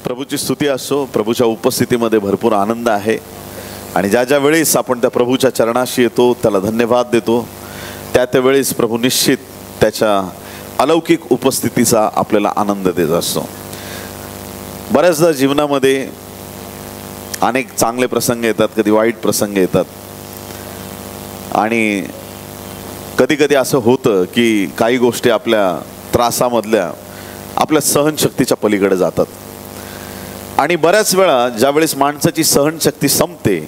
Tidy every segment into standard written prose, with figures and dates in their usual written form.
प्रभूची स्तुती असो. प्रभूच्या उपस्थितीमध्ये भरपूर आनंद आहे आणि ज्या ज्या वेळेस आपण त्या प्रभूच्या चरणाशी येतो, त्याला धन्यवाद देतो, त्या त्यावेळेस प्रभू निश्चित त्याच्या अलौकिक उपस्थितीचा आपल्याला आनंद देत असतो. बऱ्याचदा जीवनामध्ये अनेक चांगले प्रसंग येतात, कधी वाईट प्रसंग येतात आणि कधी कधी असं होतं की काही गोष्टी आपल्या त्रासामधल्या आपल्या सहनशक्तीच्या पलीकडे जातात. आणि बऱ्याच वेळा ज्यावेळेस माणसाची सहनशक्ती संपते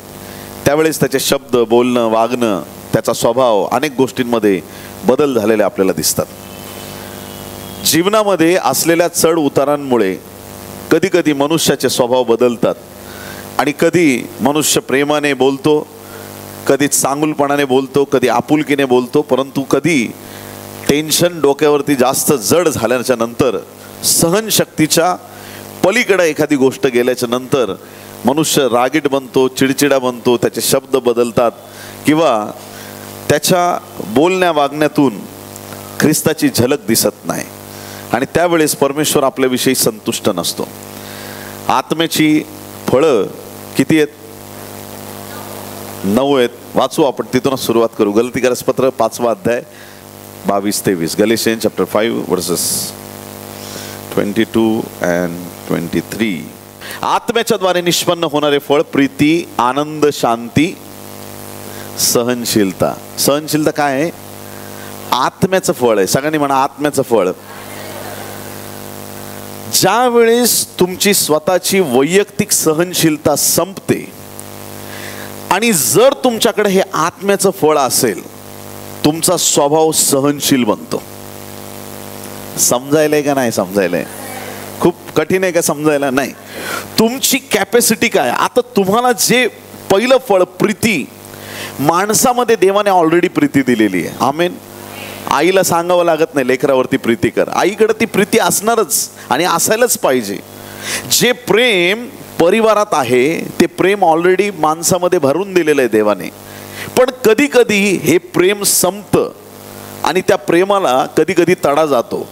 त्यावेळेस त्याचे शब्द, बोलणं, वागणं, त्याचा स्वभाव, अनेक गोष्टींमध्ये बदल झालेले आपल्याला दिसतात. जीवनामध्ये असलेल्या चढ उतारांमुळे कधी कधी मनुष्याचे स्वभाव बदलतात आणि कधी मनुष्य प्रेमाने बोलतो, कधी चांगुलपणाने बोलतो, कधी आपुलकीने बोलतो, परंतु कधी टेन्शन डोक्यावरती जास्त जड झाल्याच्या नंतर, सहनशक्तीच्या पलीकडे एखादी गोष्ट गेल्याच्या नंतर मनुष्य रागीट बनतो, चिडचिडा बनतो, त्याचे शब्द बदलतात किंवा त्याच्या बोलण्या वागण्यातून ख्रिस्ताची झलक दिसत नाही आणि त्यावेळेस परमेश्वर आपल्याविषयी संतुष्ट नसतो. आत्म्याची फळं किती आहेत? 9 आहेत. वाचू आपण, तिथूनच सुरुवात करू. गलतीकारसपत्र 5वा अध्याय 22-23. गलेशियन चॅप्टर 5 वर्सेस 22 and 23. आत्म्याच्या द्वारे निष्पन्न होणारे फळ प्रीती, आनंद, शांती, सहनशीलता. सहनशीलता काय आहे? आत्म्याचं फळ आहे. सगळ्यांनी म्हणा, आत्म्याचं फळ. ज्या वेळेस तुमची स्वतःची वैयक्तिक सहनशीलता संपते आणि जर तुमच्याकडे हे आत्म्याचं फळ असेल, तुमचा स्वभाव सहनशील बनतो. समजायलंय का नाही? समजायलंय? खूप कठीण आहे का समजायला? नाही. तुमची कॅपॅसिटी काय? आता तुम्हाला जे पहिलं फळ प्रीती, माणसामध्ये देवाने ऑलरेडी प्रीती दिलेली आहे. आमेन. आईला सांगावं लागत नाही लेकरावरती प्रीती कर. आईकडे ती प्रीती असणारच आणि असायलाच पाहिजे. जे प्रेम परिवारात आहे ते प्रेम ऑलरेडी माणसामध्ये भरून दिलेलं आहे देवाने. पण कधी कधी हे प्रेम संपतं आणि त्या प्रेमाला कधी कधी तडा जातो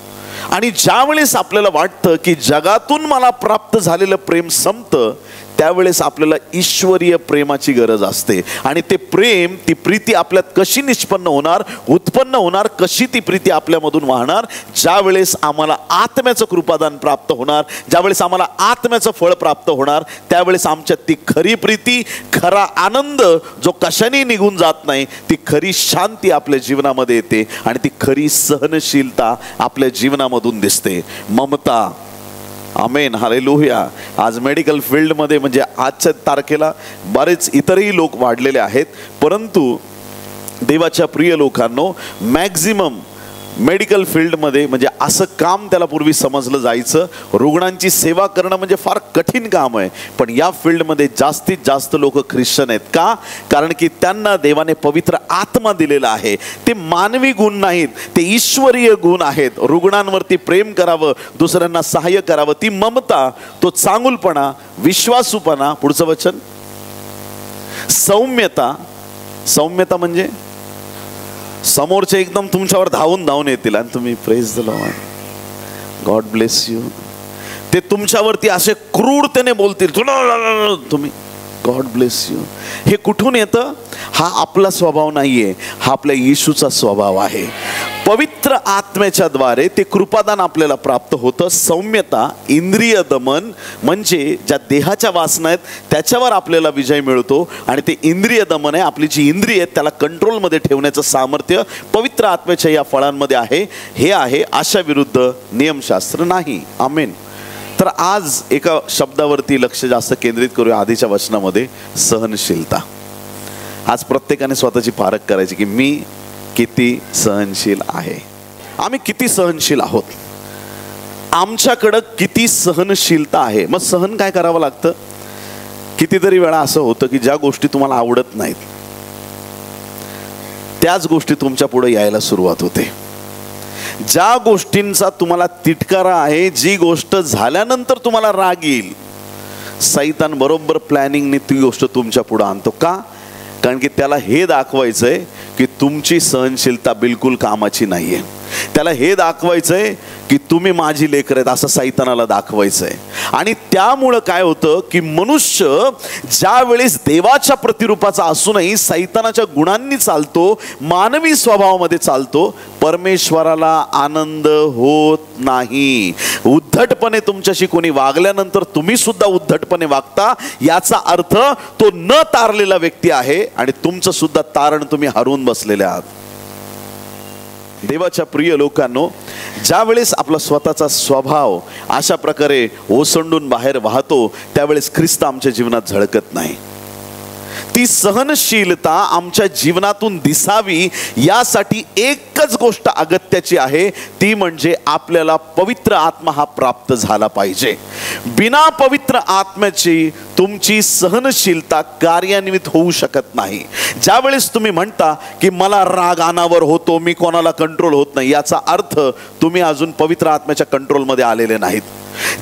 आणि ज्यावेळेस आपल्याला वाटतं की जगातून मला प्राप्त झालेलं प्रेम संपतं, त्यावेळेस आपल्याला ईश्वरीय प्रेमाची गरज असते. आणि ते प्रेम, ती प्रीती आपल्यात कशी निष्पन्न होणार, उत्पन्न होणार, कशी ती प्रीती आपल्यामधून वाहणार? ज्यावेळेस आम्हाला आत्म्याचं कृपादान प्राप्त होणार, ज्यावेळेस आम्हाला आत्म्याचं फळ प्राप्त होणार, त्यावेळेस आमच्यात ती खरी प्रीती, खरा आनंद जो कशाने निघून जात नाही, ती खरी शांती आपल्या जीवनामध्ये येते आणि ती खरी सहनशीलता आपल्या जीवनामधून दिसते. ममता. आमेन. हालेलुया. आज मेडिकल फील्डमध्ये म्हणजे आजच्या तारखेला बरेच इतरही लोक वाढलेले आहेत, परंतु देवाच्या प्रिय लोकांनो, मॅक्झिमम मेडिकल फील्डमध्ये म्हणजे असं काम त्याला पूर्वी समजलं जायचं, रुग्णांची सेवा करणं म्हणजे फार कठीण काम आहे. पण या फील्डमध्ये जास्तीत जास्त लोक ख्रिश्चन आहेत. का? कारण की त्यांना देवाने पवित्र आत्मा दिलेला आहे. ते मानवी गुण नाहीत, ते ईश्वरीय गुण आहेत. रुग्णांवरती प्रेम करावं, दुसऱ्यांना सहाय्य करावं, ती ममता, तो चांगुलपणा, विश्वासूपणा. पुढचं वचन सौम्यता. सौम्यता म्हणजे समोरचे एकदम तुमच्यावर धावून येतील आणि तुम्ही praise the Lord, God bless you, ते तुमच्यावरती असे क्रूरतेने बोलतील, तुम्ही गॉड ब्लेस यू. हे कुठून येतं? हा आपला स्वभाव नाहीये, हा आपल्या येशूचा स्वभाव आहे. पवित्र आत्म्याच्या द्वारे ते कृपादान आपल्याला प्राप्त होतं. सौम्यता, इंद्रिय दमन म्हणजे ज्या देहाच्या वासना आहेत त्याच्यावर आपल्याला विजय मिळतो आणि ते इंद्रिय दमन आहे. आपली जी इंद्रिय आहेत त्याला कंट्रोलमध्ये ठेवण्याचं सामर्थ्य पवित्र आत्म्याच्या या फळांमध्ये आहे. हे आहे आशा विरुद्ध नियमशास्त्र नाही. आमेन. तर आज एका शब्दावरती लक्ष जास्त केंद्रित करूया आधीच्या वचनामध्ये, सहनशीलता. आज प्रत्येकाने स्वतःची पारख करायची की मी किती सहनशील आहे. आम्ही किती सहनशील आहोत, आमच्याकडं किती सहनशीलता आहे. मग सहन काय करावं लागतं? कितीतरी वेळा असं होतं की ज्या गोष्टी तुम्हाला आवडत नाहीत त्याच गोष्टी तुमच्या पुढे यायला सुरुवात होते. ज्या गोष्टींचा तुम्हाला तिटकारा आहे, जी गोष्ट झाल्यानंतर तुम्हाला राग येईल, सैतान बरोबर प्लॅनिंगने ती गोष्ट तुमच्या पुढे आणतो. का? कारण की त्याला हे दाखवायचंय की तुमची सहनशीलता बिलकुल कामाची नाहीये. त्याला हे दाखवायचंय की तुम्ही माझी लेकरं आहेत असं सैतानाला दाखवायचंय. आणि त्यामुळं काय होतं की मनुष्य ज्या वेळेस देवाच्या प्रतिरूपाचा असूनही सैतानाच्या गुणांनी चालतो, मानवी स्वभावामध्ये चालतो, परमेश्वराला आनंद होत नाही. उद्धटपणे तुमच्याशी कोणी वागल्यानंतर तुम्ही सुद्धा उद्धटपणे वागता, याचा अर्थ तो न तारलेला व्यक्ती आहे आणि तुमचं सुद्धा तारण तुम्ही हरवून बसलेले आहात. देवाच्या प्रिय लोकांनो, ज्या वेळेस आपला स्वतःचा स्वभाव अशा प्रकारे ओसंडून बाहेर वाहतो त्यावेळेस ख्रिस्त आमच्या जीवनात झळकत नाही. ती सहनशीलता आमच्या जीवनातून दिसावी यासाठी एकच गोष्ट अगत्याची आहे, ती म्हणजे आपल्याला पवित्र आत्मा हा प्राप्त झाला पाहिजे. बिना पवित्र आत्म्याची तुमची सहनशीलता कार्यान्वित होऊ शकत नाही. ज्या वेळेस तुम्ही म्हणता की मला राग अनावर होतो, मी कोणाला कंट्रोल होत नाही, याचा अर्थ तुम्ही अजून पवित्र आत्म्याच्या कंट्रोलमध्ये आलेले नाहीत.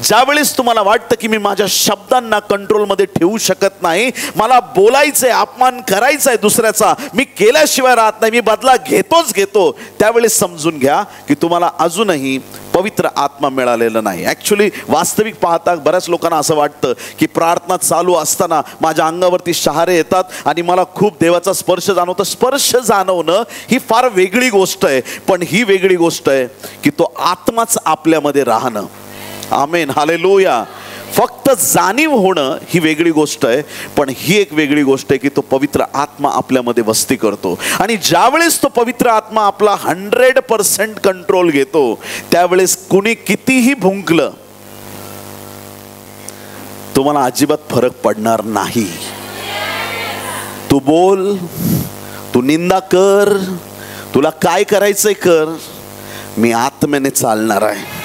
ज्या वेळेस तुम्हाला वाटतं की मी माझ्या शब्दांना कंट्रोलमध्ये ठेवू शकत नाही, मला बोलायचंय, अपमान करायचाय दुसऱ्याचा, मी केल्याशिवाय राहत नाही, मी बदला घेतो, त्यावेळेस समजून घ्या की तुम्हाला अजूनही पवित्र आत्मा मिळालेला नाही. ॲक्च्युली वास्तविक पाहता बऱ्याच लोकांना असं वाटतं की प्रार्थना चालू असताना माझ्या अंगावरती शहारे येतात आणि मला खूप देवाचा स्पर्श जाणवतो. स्पर्श जाणवणं ही फार वेगळी गोष्ट आहे, पण ही वेगळी गोष्ट आहे की तो आत्माच आपल्यामध्ये राहणं. आमेन, हालेलुया. फक्त जाणीव होणं ही वेगळी गोष्ट आहे, पण ही एक वेगळी गोष्ट आहे की तो पवित्र आत्मा आपल्यामध्ये वस्ती करतो. आणि ज्यावेळेस तो पवित्र आत्मा आपला 100% कंट्रोल घेतो त्यावेळेस कुणी कितीही भुंकलं तुम्हाला अजिबात फरक पडणार नाही. तू बोल, तू निंदा कर, तुला काय करायचंय कर, मी आत्म्याने चालणार आहे,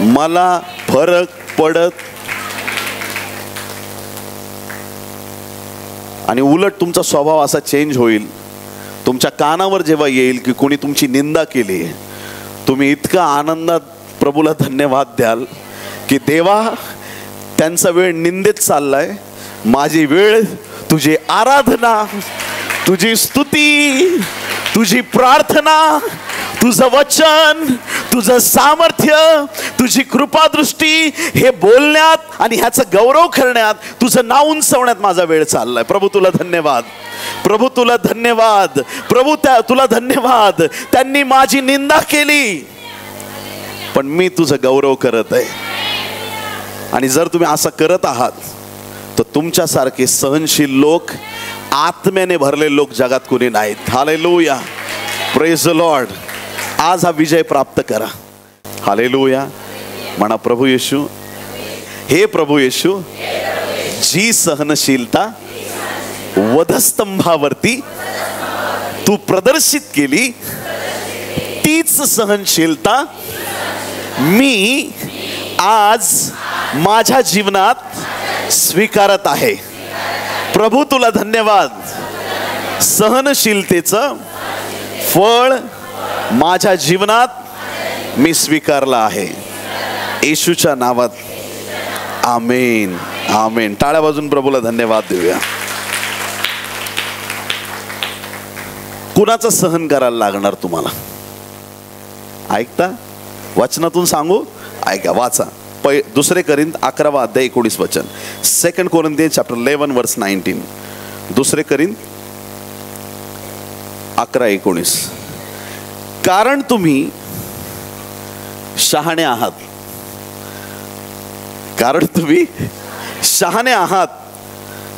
मला फरक पडत. आणि उलट तुमचा स्वभाव असा चेंज होईल, तुमच्या कानावर जेव्हा येईल की कोणी तुमची निंदा केली, तुम्ही इतका आनंदात प्रभूला धन्यवाद द्याल की देवा त्यांचा वेळ निंदेत चाललाय, माझी वेळ तुझी आराधना, तुझी स्तुती, तुझी प्रार्थना, तुझं वचन, तुझं सामर्थ्य, तुझी कृपादृष्टी हे बोलण्यात आणि ह्याचा गौरव करण्यात, तुझं नाव उंचावण्यात माझा वेळ चाललाय. प्रभू तुला धन्यवाद, प्रभू तुला धन्यवाद, प्रभू तुला धन्यवाद. त्यांनी माझी निंदा केली पण मी तुझं गौरव करत आहे. आणि जर तुम्ही असं करत आहात तर तुमच्यासारखे सहनशील लोक, आत्म्याने भरलेले लोक जगात कोणी नाहीत. Hallelujah, praise the Lord. आज हा विजय प्राप्त करा. हालेलुया. म्हणा प्रभू येशू, हे प्रभू येशू, जी सहनशीलता वधस्तंभावरती तू प्रदर्शित केली, तीच सहनशीलता मी आज माझ्या जीवनात स्वीकारत आहे. प्रभू तुला धन्यवाद. सहनशीलतेचं फळ माझ्या जीवनात मी स्वीकारला आहे, येशूच्या नावात. आमेन, आमेन. टाळ्या वाजून प्रभूला धन्यवाद देऊया. कुणाचं सहन करायला लागणार तुम्हाला? ऐकता? वचनातून सांगू, ऐका, वाचा. 2 कोरिंथ 11 अध्याय 19 वचन. 2 Corinthians chapter 11 verse 19. 2 कोरिंथ 11:19. कारण तुम्ही शहाणे आहात, कारण तुम्ही शहाणे आहात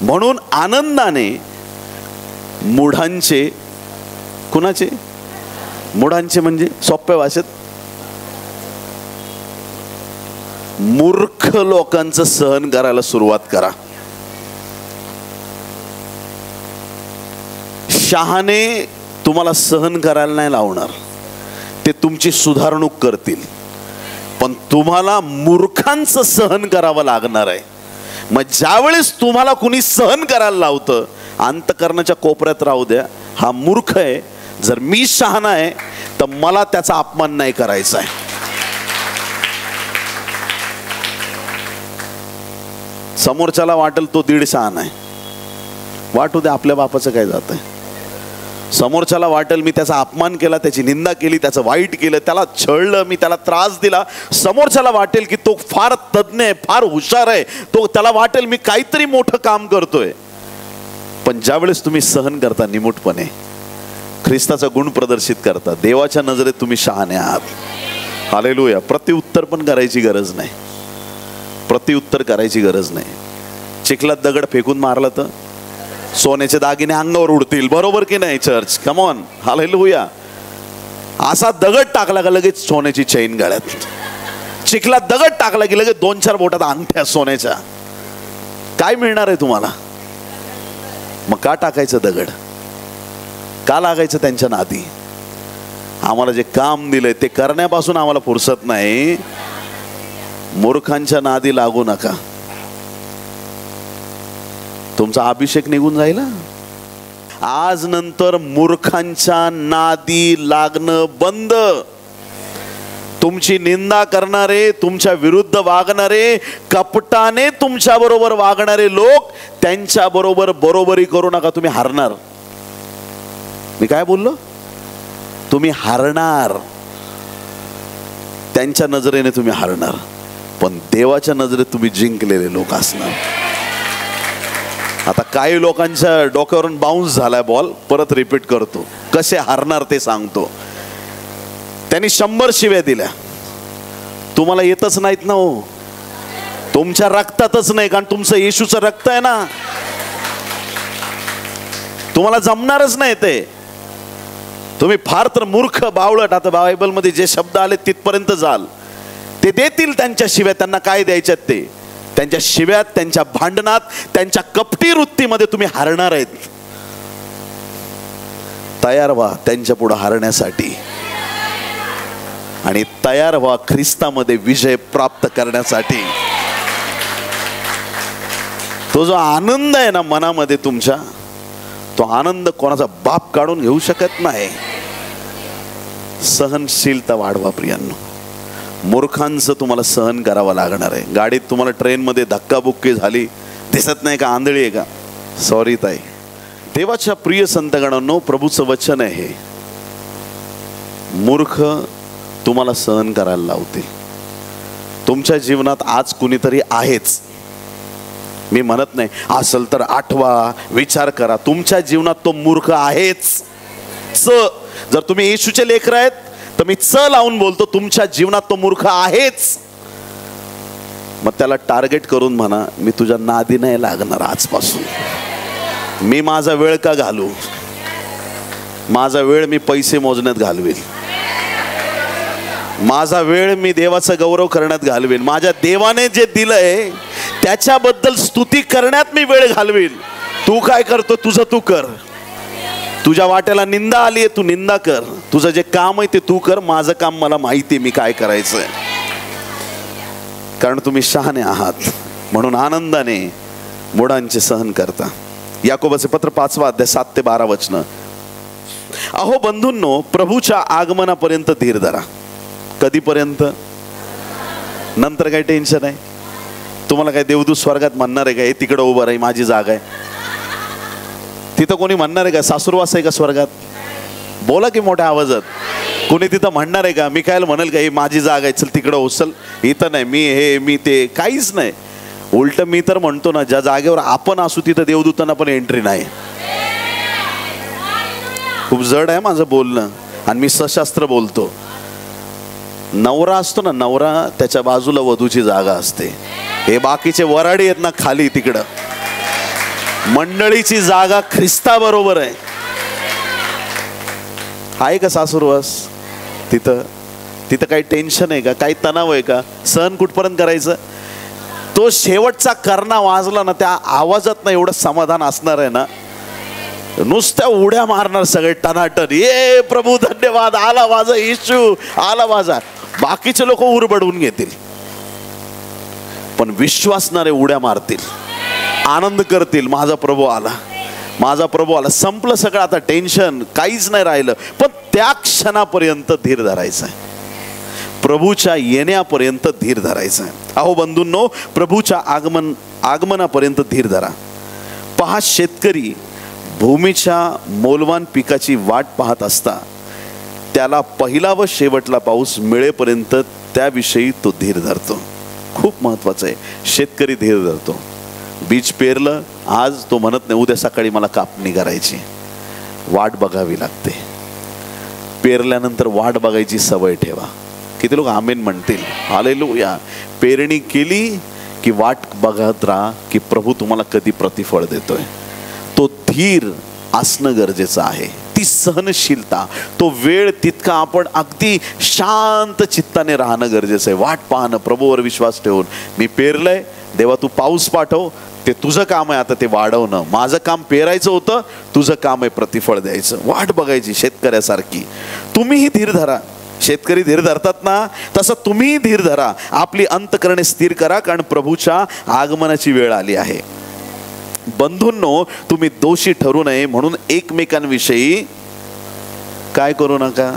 म्हणून आनंदाने मूढांचे, कुणाचे? मूढांचे म्हणजे सोप्या भाषेत मूर्ख लोकांचं सहन करायला सुरुवात करा. शहाणे तुम्हाला सहन करायला नाही लावणार, ते तुमची सुधारणूक करतील, पण तुम्हाला मूर्खांचं सहन करावं लागणार आहे. मग ज्यावेळेस तुम्हाला कुणी सहन करायला लावतं, अंतःकरणाच्या कोपऱ्यात राहू द्या, हा मूर्ख आहे. जर मी शहाणा आहे तर मला त्याचा अपमान नाही करायचा आहे. समोरच्याला वाटेल तो 1.5 शहाणा आहे, वाटू द्या, आपल्या बापाचं काय जात आहे. समोरच्याला वाटेल मी त्याचा अपमान केला, त्याची निंदा केली, त्याचं वाईट केलं, त्याला छळलं, मी त्याला त्रास दिला. समोरच्याला वाटेल की तो फार तज्ञ आहे, फार हुशार आहे, त्याला वाटेल मी काहीतरी मोठं काम करतोय. पण ज्यावेळेस तुम्ही सहन करता निमूटपणे, ख्रिस्ताचा गुण प्रदर्शित करता, देवाच्या नजरेत तुम्ही शहाणे आहात. हालेलुया. प्रत्युत्तर पण करायची गरज नाही, प्रत्युत्तर करायची गरज नाही. चिखलात दगड फेकून मारलं तर सोन्याचे दागिने अंगावर उडतील, बरोबर की नाही चर्च? Come on. हालेलुया. असा दगड टाकला का लगेच सोन्याची चैन गळ्यात, चिखलात दगड टाकला की लगेच 2-4 बोटात अंगठ्या सोन्याच्या. काय मिळणार आहे तुम्हाला? मग का टाकायचं दगड? का लागायचं त्यांच्या नादी? आम्हाला जे काम दिलंय ते करण्यापासून आम्हाला फुरसत नाही. मूर्खांच्या नादी लागू नका, तुमचा अभिषेक निघून जाईल. आज नंतर मूर्खांच्या नादी लागणं बंद. तुमची निंदा करणारे, तुमच्या विरुद्ध वागणारे, कपटाने तुमच्या बरोबर वागणारे लोक, त्यांच्या बरोबर बरोबरी करू नका. तुम्ही हारणार. मी काय बोललो? तुम्ही हारणार. त्यांच्या नजरेने तुम्ही हारणार, पण देवाच्या नजरेत तुम्ही जिंकलेले लोक असणार. आता काही लोकांच्या डोक्यावरून बाउन्स झालाय बॉल, परत रिपीट करतो. कसे हारणार ते सांगतो. त्यांनी 100 शिव्या दिल्या, तुम्हाला येतच नाहीत ना हो, तुमच्या रक्तातच नाही, कारण तुमचं येशूचं रक्त आहे ना, तुम्हाला जमणारच नाही ते. तुम्ही फार तर मूर्ख, बावळट. आता बायबलमध्ये जे शब्द आले तिथपर्यंत जाल. ते देतील त्यांच्या शिव्या, त्यांना काय द्यायच्यात ते. त्यांच्या शिव्यात, त्यांच्या भांडणात, त्यांच्या कपटी वृत्तीमध्ये तुम्ही हारणार आहेत. तयार व्हा त्यांच्या पुढे हारण्यासाठी, आणि तयार व्हा ख्रिस्तामध्ये विजय प्राप्त करण्यासाठी. तो जो आनंद आहे ना मनामध्ये तुमच्या, तो आनंद कोणाचा बाप काढून घेऊ शकत नाही. सहनशीलता वाढवा प्रियांनो. मूर्खांचं तुम्हाला सहन करावं लागणार आहे. गाडीत तुम्हाला ट्रेनमध्ये धक्काबुक्की झाली, दिसत नाही का आंधळी आहे का? सॉरी ताई. देवाच्या प्रिय संतगणांनो, प्रभूचं वचन आहे हे, मूर्ख तुम्हाला सहन करायला लावतील. तुमच्या जीवनात आज कुणीतरी आहेच, मी म्हणत नाही असेल तर आठवा, विचार करा. तुमच्या जीवनात तो मूर्ख आहेच. जर तुम्ही येशूचे लेकरं आहेत तर मी लावून बोलतो, तुमच्या जीवनात तो मूर्ख आहेच. मग त्याला टार्गेट करून म्हणा, मी तुझ्या नादी नाही लागणार आजपासून. मी माझा वेळ का घालू? माझा वेळ मी पैसे मोजण्यात घालवेल, माझा वेळ मी देवाचा गौरव करण्यात घालवेल, माझ्या देवाने जे दिलंय त्याच्याबद्दल स्तुती करण्यात मी वेळ घालवेल. तू काय करतो तुझं तू कर. तुझ्या वाट्याला निंदा आली आहे, तू निंदा कर. तुझं जे काम आहे ते तू कर. माझं काम मला माहिती आहे मी काय करायचंय, कारण तुम्ही शहाणे आहात. म्हणून आनंदाने मुळांचे सहन करता. याकोबाचे पत्र 5वा अध्याय 7 ते 12 वचनं. अहो बंधूंनो, प्रभूच्या आगमनापर्यंत धीर धरा. कधीपर्यंत? नंतर काही टेन्शन आहे? तुम्हाला काय देवदूत स्वर्गात म्हणणार आहे का, हे तिकडं उभं राही माझी जागा आहे? तिथं कोणी म्हणणार आहे का सासूरवास आहे का स्वर्गात? बोला की मोठ्या आवाजात. कोणी तिथं म्हणणार आहे का, मिकाएल म्हणाल का ही माझी जागा आहे, चल तिकडं उचल? इथं नाही, मी हे मी ते काहीच नाही. उलट मी तर म्हणतो ना, ज्या जागेवर आपण असू तिथं देवदूतांना पण एंट्री नाही. खूप जड आहे माझं बोलणं, आणि मी सशास्त्र बोलतो. नवरा असतो ना, नवरा, त्याच्या बाजूला वधूची जागा असते. हे बाकीचे वराडी आहेत ना खाली, तिकडं मंडळीची जागा ख्रिस्ता बरोबर आहे. आहे का सासूरवास? तिथं तिथं काही टेन्शन आहे का? काही तणाव आहे का? सहन कुठपर्यंत करायचं? तो शेवटचा कर्णा वाजला ना, त्या आवाजात ना एवढं समाधान असणार आहे ना, नुसत्या उड्या मारणार सगळे टनाटन. ये प्रभू धन्यवाद, आला माझा येशू, आला माझा. बाकीचे लोक उरबडवून घेतील, पण विश्वासणारे उड्या मारतील, आनंद करतील. माझा प्रभू आला, माझा प्रभू आला. संपलं सगळं, आता टेन्शन काहीच नाही राहिलं. पण त्या क्षणापर्यंत धीर धरायचा आहे, प्रभूच्या येण्यापर्यंत धीर धरायचा आहे. अहो बंधूंनो, प्रभूच्या आगमनापर्यंत धीर धरा. पहा, शेतकरी भूमीच्या मोलवान पिकाची वाट पाहत असता त्याला पहिला व शेवटला पाऊस मिळेपर्यंत त्याविषयी तो धीर धरतो. खूप महत्वाचं आहे. शेतकरी धीर धरतो. बीज पेरलं, आज तो म्हणत नाही उद्या सकाळी मला कापणी करायची, वाट बघावी लागते. पेरल्यानंतर वाट बघायची सवय ठेवा. किती लोक आमेन म्हणतील? हालेलुया. पेरणी केली की वाट बघत राहा की प्रभू तुम्हाला कधी प्रतिफळ देतोय. तो धीर असणं गरजेचं आहे. ती सहनशीलता, तो वेळ तितका आपण अगदी शांत चित्ताने राहणं गरजेचं आहे. वाट पाहणं, प्रभूवर विश्वास ठेवून मी पेरलंय, देवा तू पाऊस पाठव, ते तुझं काम आहे आता ते वाढवणं. माझं काम पेरायचं होतं, तुझं काम आहे प्रतिफळ द्यायचं. वाट बघायची शेतकऱ्यासारखी. तुम्हीही धीर धरा. शेतकरी धीर धरतात ना, तसं तुम्हीही धीर धरा. आपली अंतःकरणे स्थिर करा, कारण प्रभूच्या आगमनाची वेळ आली आहे. बंधूंनो, तुम्ही दोषी ठरू नये म्हणून एकमेकांविषयी काय करू नका.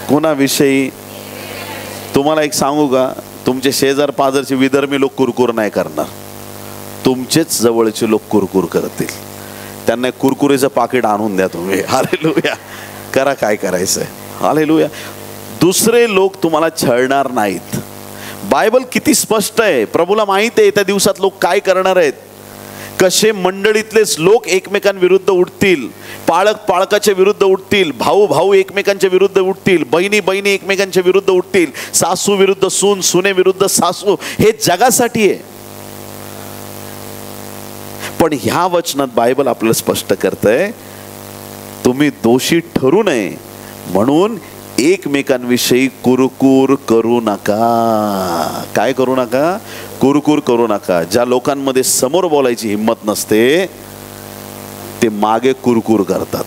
कोणाविषयी? तुम्हाला एक सांगू का, तुमचे शेजार पाजारचे विधर्मी लोक कुरकुर नाही करणार, तुमचेच जवळचे लोक कुरकुर करतील. त्यांना कुरकुरेचं पाकिट आणून द्या तुम्ही. हालेलुया. करा काय करायचंय. हालेलुया. दुसरे लोक तुम्हाला छळणार नाहीत. बायबल किती स्पष्ट आहे. प्रभूला माहिती आहे त्या दिवसात लोक काय करणार आहेत. कसे मंडळीतलेच लोक एकमेकांविरुद्ध उठतील, पाळक पाळकाच्या विरुद्ध उठतील, भाऊ भाऊ एकमेकांच्या विरुद्ध उठतील, बहिणी बहिणी एकमेकांच्या विरुद्ध उठतील, सासू विरुद्ध सून, सुने विरुद्ध सासू. हे जगासाठी आहे. पण ह्या वचनात बायबल आपल्याला स्पष्ट करतंय, तुम्ही दोषी ठरू नये म्हणून एकमेकांविषयी कुरकुर करू नका. काय करू नका? कुरकुर करू नका. ज्या लोकांमध्ये समोर बोलायची हिंमत नसते ते मागे कुरकुर करतात.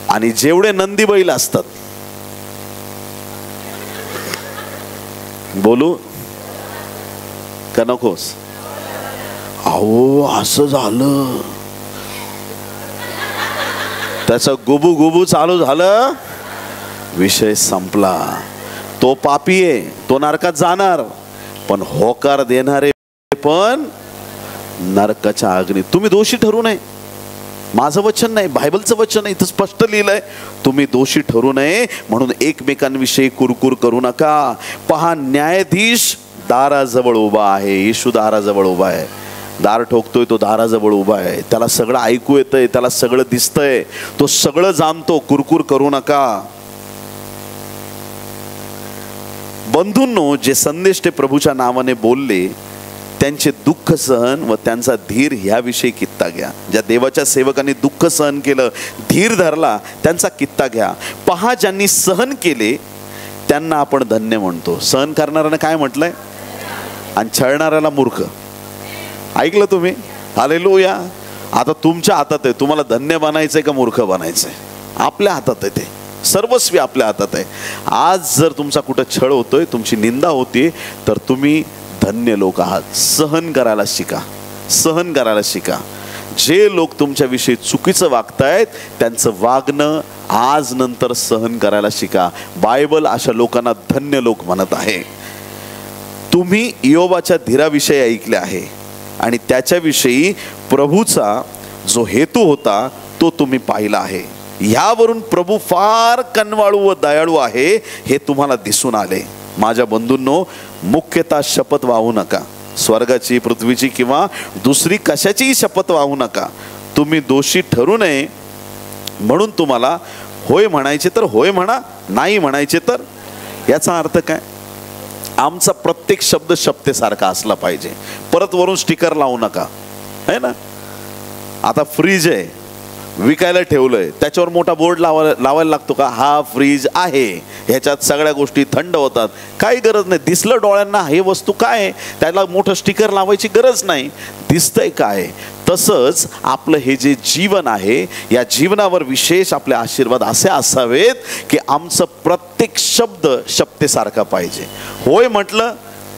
आणि जेवढे नंदी बैल असतात, बोलू का नकोस? अहो असं झालं, त्याचं गुबू गुबू चालू झालं, विषय संपला. तो पापी आहे, तो नरकात जाणार, पण होकार देणारे पण नरकाच्या अग्नी. तुम्ही दोषी ठरू नये. माझं वचन नाही, बायबलचं वचन आहे. इथं स्पष्ट लिहिलंय, तुम्ही दोषी ठरू नये म्हणून एकमेकांविषयी कुरकुर करू नका. पहा, न्यायाधीश दाराजवळ उभा आहे. येशू दाराजवळ उभा आहे. दार ठोकतोय, तो दाराजवळ उभा आहे. त्याला सगळं ऐकू येतंय, त्याला सगळं दिसतंय, तो सगळं जाणतो. कुरकुर करू नका. बंधूंनो, जे संदेश ते प्रभूच्या नावाने बोलले त्यांचे दुःख सहन व त्यांचा धीर ह्याविषयी कित्ता घ्या. ज्या देवाच्या सेवकांनी दुःख सहन केलं, धीर धरला, त्यांचा कित्ता घ्या. पहा, ज्यांनी सहन केले त्यांना आपण धन्य म्हणतो. सहन करणाऱ्यानं काय म्हटलंय? आणि छळणाऱ्याला मूर्ख. ऐकलं तुम्ही? हालेलुया. आता तुमच्या हातात आहे, तुम्हाला धन्य बनायचंय का मूर्ख बनायचंय? आपल्या हातात आहे. ते सर्वस्वी आपल्या हातात आहे. आज जर तुमचा कुठं छळ होतोय, तुमची निंदा होती, तर तुम्ही धन्य लोक आहात. सहन करायला शिका. सहन करायला शिका. जे लोक तुमच्याविषयी चुकीचं वागतायत त्यांचं वागणं आज नंतर सहन करायला शिका. बायबल अशा लोकांना धन्य लोक म्हणत आहे. तुम्ही इयोबाच्या धीराविषयी ऐकले आहे आणि त्याच्याविषयी प्रभूचा जो हेतू होता तो तुम्ही पाहिला आहे. ह्यावरून प्रभू फार कनवाळू व दयाळू आहे हे तुम्हाला दिसून आले. माझ्या बंधूंनो, मुख्यतः शपथ वाहू नका. स्वर्गाची, पृथ्वीची किंवा दुसरी कशाचीही शपथ वाहू नका. तुम्ही दोषी ठरू नये म्हणून तुम्हाला होय म्हणायचे तर होय म्हणा, नाही म्हणायचे तर. याचा अर्थ काय? आमचा प्रत्येक शब्द शब्देसारखा असला पाहिजे. परत वरून स्टिकर लावू नका, है ना. आता फ्रीज आहे, विकायला ठेवलंय, त्याच्यावर मोठा बोर्ड लावायला लागतो का? हा फ्रीज आहे, ह्याच्यात सगळ्या गोष्टी थंड होतात. काही गरज नाही. दिसलं डोळ्यांना हे वस्तू काय आहे, त्याला मोठं स्टिकर लावायची गरज नाही. दिसतंय काय? तसंच आपलं हे जे जीवन आहे, या जीवनावर विशेष आपले आशीर्वाद असे असावेत की आमचं प्रत्येक शब्द शब्देसारखा पाहिजे. होय म्हटलं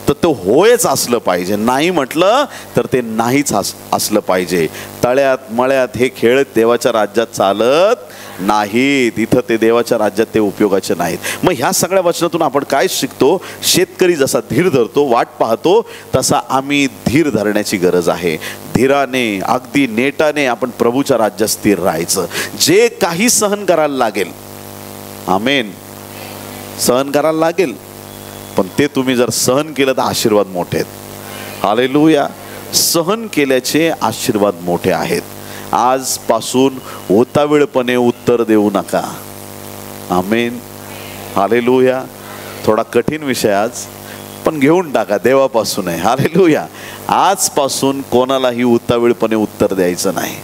तर तो होयच असलं पाहिजे, नाही म्हटलं तर ते नाहीच असलं पाहिजे. तळ्यात मळ्यात हे खेळ देवाच्या राज्यात चालत नाहीत. इथं ते देवाच्या राज्यात ते उपयोगाचे नाहीत. मग ह्या सगळ्या वचनातून आपण काय शिकतो? शेतकरी जसा धीर धरतो, वाट पाहतो, तसा आम्ही धीर धरण्याची गरज आहे. धीराने, अगदी नेटाने आपण प्रभूच्या राज्यात स्थिर राहायचं. जे काही सहन करायला लागेल, आमेन, सहन करायला लागेल, पण ते तुम्ही जर सहन केलं तर आशीर्वाद मोठे आहेत. हालेलुया. सहन केल्याचे आशीर्वाद मोठे आहेत. आजपासून ओतावेळपणे उत्तर देऊ नका. आमेन. हालेलुया. थोडा कठीण विषय आज, पण घेऊन टाका, देवापासून आहे. हालेलुया. आजपासून कोणालाही उतावीळपणे उत्तर द्यायचं नाही.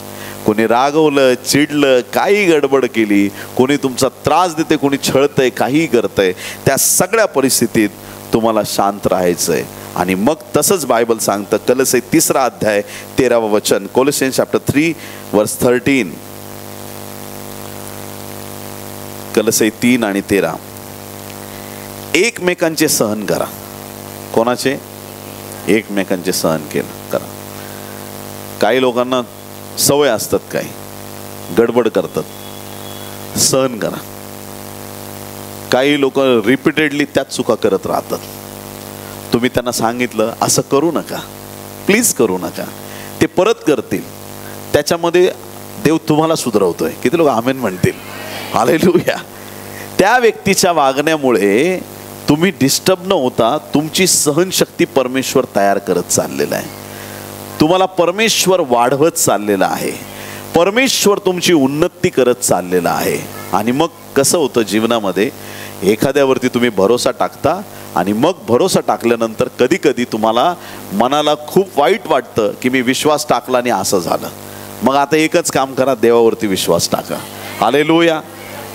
कोणी रागवलं, चिडलं, काही गडबड केली, कोणी तुमचा त्रास देते, कोणी छळतंय, काहीही करतंय, त्या सगळ्या परिस्थितीत तुम्हाला शांत राहायचंय. आणि मग तसंच बायबल सांगतं, कलोसे 3 अध्याय 13 वचन, कोलोसियन्स चॅप्टर 3 वर्स 13, कलोसे 3 आणि 13, एकमेकांचे सहन करा. कोणाचे? एकमेकांचे सहन करा. काही लोकांना सवय असतात, काही गडबड करतात, सहन करा. काही लोक रिपीटेडली त्याच चुका करत राहतात. तुम्ही त्यांना सांगितलं असं करू नका, प्लीज करू नका, ते परत करतील. त्याच्यामध्ये देव तुम्हाला सुधरवतोय. किती लोक आमेन म्हणतील? हालेलुया. त्या व्यक्तीच्या वागण्यामुळे तुम्ही डिस्टर्ब न होता तुमची सहनशक्ती परमेश्वर तयार करत चाललेला आहे. तुम्हाला परमेश्वर वाढवत चाललेला आहे. परमेश्वर तुमची उन्नती करत चाललेला आहे. आणि मग कसं होतं जीवनामध्ये, एखाद्यावरती तुम्ही भरोसा टाकता आणि मग भरोसा टाकल्यानंतर कधी कधी तुम्हाला मनाला खूप वाईट वाटतं की मी विश्वास टाकला आणि असं झालं. मग आता एकच काम करा, देवावरती विश्वास टाका. हालेलुया.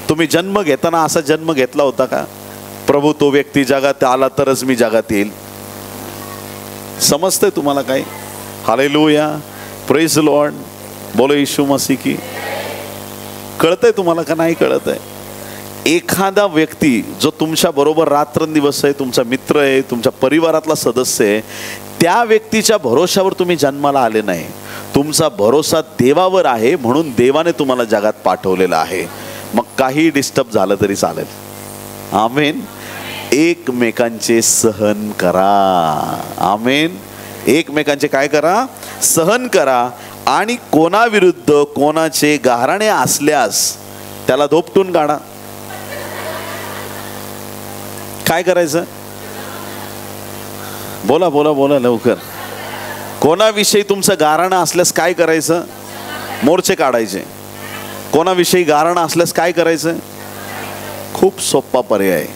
तुम्ही जन्म घेताना असा जन्म घेतला होता का? प्रभू तो व्यक्ती जगात आला तरच मी जगात येईल. समजतंय तुम्हाला काय? हालेलुया. Praise Lord. बोलो येशू मसीह की. कळतंय तुम्हाला का नाही कळतंय? एखादा व्यक्ती जो तुमच्या बरोबर रात्रंदिवस आहे, तुमचा मित्र आहे, तुमच्या परिवारातला सदस्य आहे, त्या व्यक्तीच्या भरोशावर तुम्ही जन्माला आले नाही. तुमचा भरोसा देवावर आहे, म्हणून देवाने तुम्हाला जगात पाठवलेलं आहे. मग काही डिस्टर्ब झालं तरी चालेल. आमेन. एकमेकांचे सहन करा. आमेन. एकमेकांचे काय करा? सहन करा. आणि कोणाविरुद्ध कोणाचे गाऱ्हाणे असल्यास त्याला धोपटून काढा. काय करायचं? बोला बोला बोला लवकर. कोणाविषयी तुमचं गाऱ्हाणं असल्यास काय करायचं? मोर्चे काढायचे. कोणाविषयी गाऱ्हाणं असल्यास काय करायचं? खूप सोपा पर्याय.